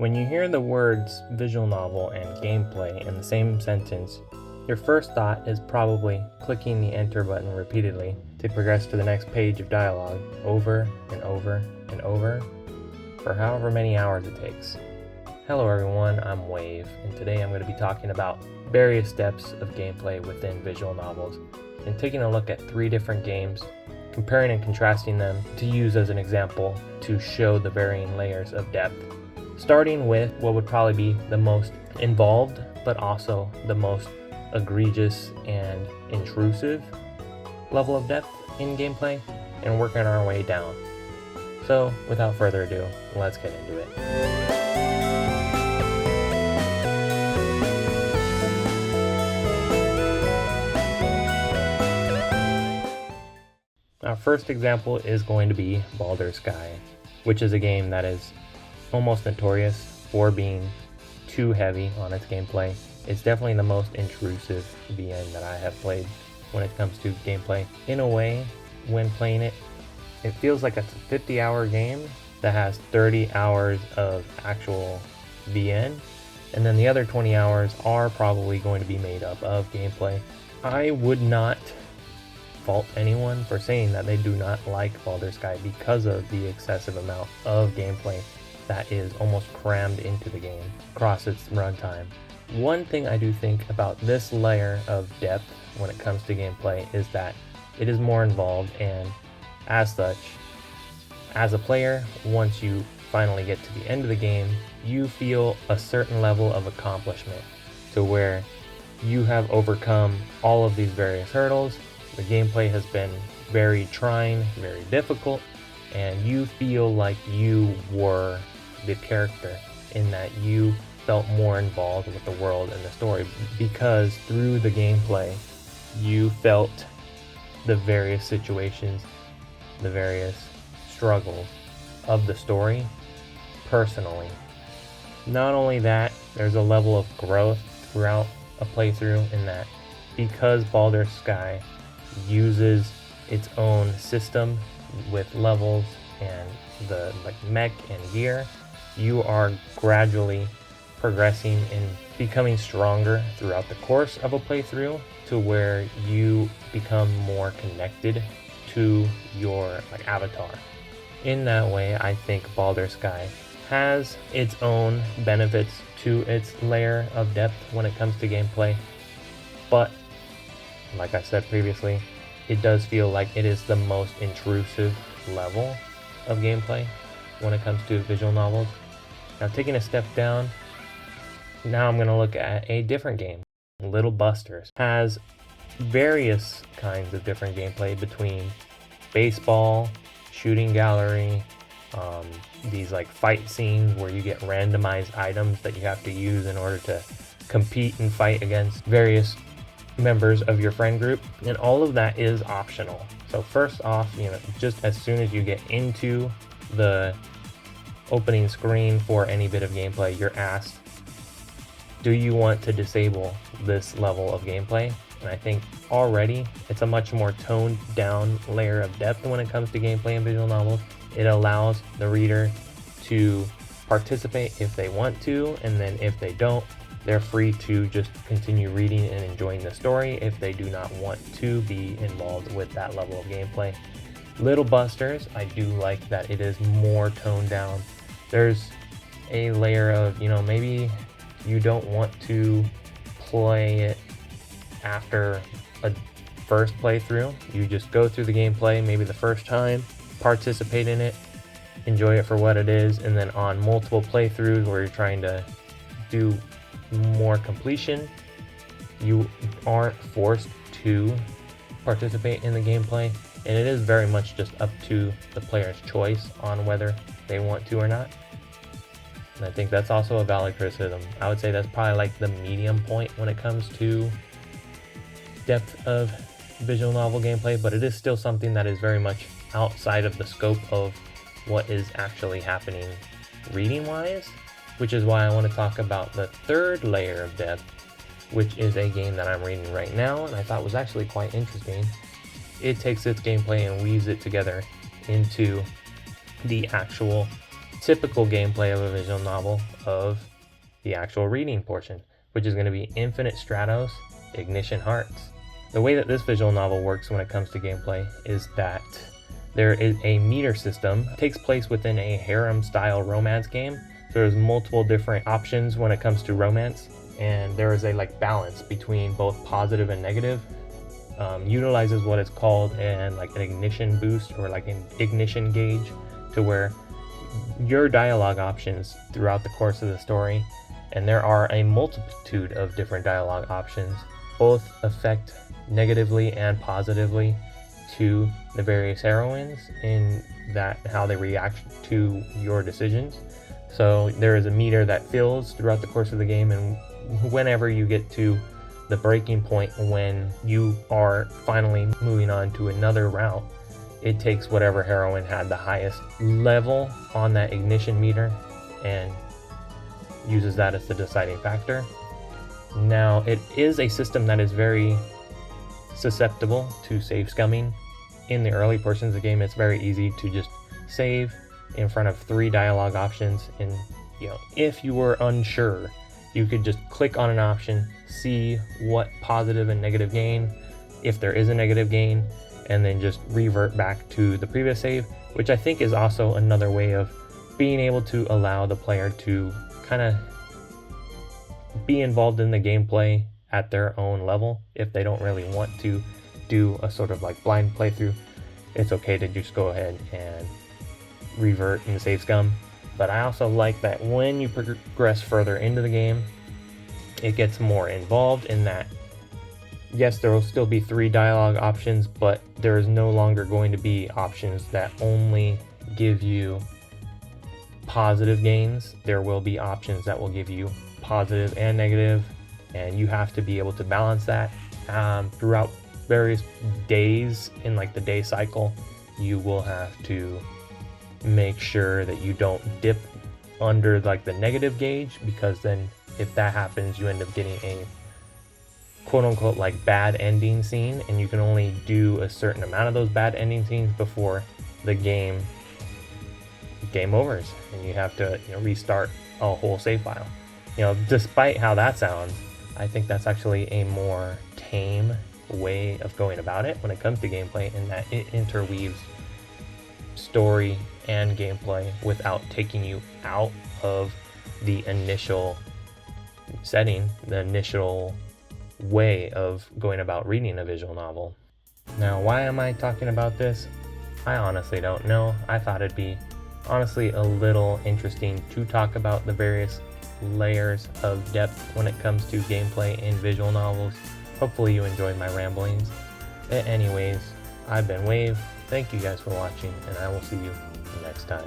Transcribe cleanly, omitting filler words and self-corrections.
When you hear the words visual novel and gameplay in the same sentence, your first thought is probably clicking the enter button repeatedly to progress to the next page of dialogue over and over and over for however many hours it takes. Hello everyone, I'm Wave, and today I'm going to be talking about various steps of gameplay within visual novels and taking a look at 3 different games, comparing and contrasting them to use as an example to show the varying layers of depth. Starting with what would probably be the most involved, but also the most egregious and intrusive level of depth in gameplay, and working our way down. So, without further ado, let's get into it. Our first example is going to be Baldur's Sky, which is a game that is almost notorious for being too heavy on its gameplay. It's definitely the most intrusive VN that I have played when it comes to gameplay. In a way, when playing it, it feels like it's a 50-hour game that has 30 hours of actual VN, and then the other 20 hours are probably going to be made up of gameplay. I would not fault anyone for saying that they do not like Baldur's Sky because of the excessive amount of gameplay that is almost crammed into the game across its runtime. One thing I do think about this layer of depth when it comes to gameplay is that it is more involved, and as such, as a player, once you finally get to the end of the game, you feel a certain level of accomplishment to where you have overcome all of these various hurdles. The gameplay has been very trying, very difficult, and you feel like you were the character in that you felt more involved with the world and the story because through the gameplay you felt the various situations, the various struggles of the story personally. Not only that, there's a level of growth throughout a playthrough in that because Baldur's Sky uses its own system with levels and the mech and gear, you are gradually progressing and becoming stronger throughout the course of a playthrough to where you become more connected to your avatar. In that way, I think Baldur's Sky has its own benefits to its layer of depth when it comes to gameplay, but like I said previously, it does feel like it is the most intrusive level of gameplay when it comes to visual novels. Now, taking a step down, now I'm going to look at a different game. Little Busters has various kinds of different gameplay between baseball, shooting gallery, these fight scenes where you get randomized items that you have to use in order to compete and fight against various members of your friend group, and all of that is optional. So first off, just as soon as you get into the opening screen for any bit of gameplay, you're asked, do you want to disable this level of gameplay? And I think already it's a much more toned down layer of depth when it comes to gameplay in visual novels. It allows the reader to participate if they want to, and then if they don't, they're free to just continue reading and enjoying the story if they do not want to be involved with that level of gameplay. Little Busters, I do like that it is more toned down. There's a layer of, maybe you don't want to play it after a first playthrough. You just go through the gameplay maybe the first time, participate in it, enjoy it for what it is, and then on multiple playthroughs where you're trying to do more completion, you aren't forced to participate in the gameplay, and it is very much just up to the player's choice on whether they want to or not. And I think that's also a valid criticism. I would say that's probably the medium point when it comes to depth of visual novel gameplay, but it is still something that is very much outside of the scope of what is actually happening reading wise, which is why I want to talk about the third layer of depth, which is a game that I'm reading right now and I thought was actually quite interesting. It takes its gameplay and weaves it together into the actual typical gameplay of a visual novel of the actual reading portion, which is going to be Infinite Stratos, Ignition Hearts. The way that this visual novel works when it comes to gameplay is that there is a meter system. It takes place within a harem-style romance game. There's multiple different options when it comes to romance, and there is a balance between both positive and negative. Utilizes what is called an ignition boost, or an ignition gauge, to where your dialogue options throughout the course of the story, and there are a multitude of different dialogue options, both affect negatively and positively to the various heroines in that how they react to your decisions. So there is a meter that fills throughout the course of the game, and whenever you get to the breaking point when you are finally moving on to another route, it takes whatever heroine had the highest level on that ignition meter and uses that as the deciding factor. Now, it is a system that is very susceptible to save scumming. In the early portions of the game, it's very easy to just save in front of 3 dialogue options, and if you were unsure, you could just click on an option, see what positive and negative gain, if there is a negative gain, and then just revert back to the previous save, which I think is also another way of being able to allow the player to kind of be involved in the gameplay at their own level. If they don't really want to do a sort of blind playthrough, it's okay to just go ahead and revert and save scum. But I also like that when you progress further into the game, it gets more involved in that, yes, there will still be 3 dialogue options, but there is no longer going to be options that only give you positive gains. There will be options that will give you positive and negative, and you have to be able to balance that throughout various days in the day cycle. You will have to make sure that you don't dip under the negative gauge, because then if that happens, you end up getting a quote-unquote bad ending scene, and you can only do a certain amount of those bad ending scenes before the game overs, and you have to restart a whole save file. Despite how that sounds, I think that's actually a more tame way of going about it when it comes to gameplay, in that it interweaves story and gameplay without taking you out of the initial setting, the initial way of going about reading a visual novel. Now, why am I talking about this? I honestly don't know. I thought it'd be honestly a little interesting to talk about the various layers of depth when it comes to gameplay in visual novels. Hopefully you enjoyed my ramblings. Anyways, I've been Wave. Thank you guys for watching, and I will see you next time.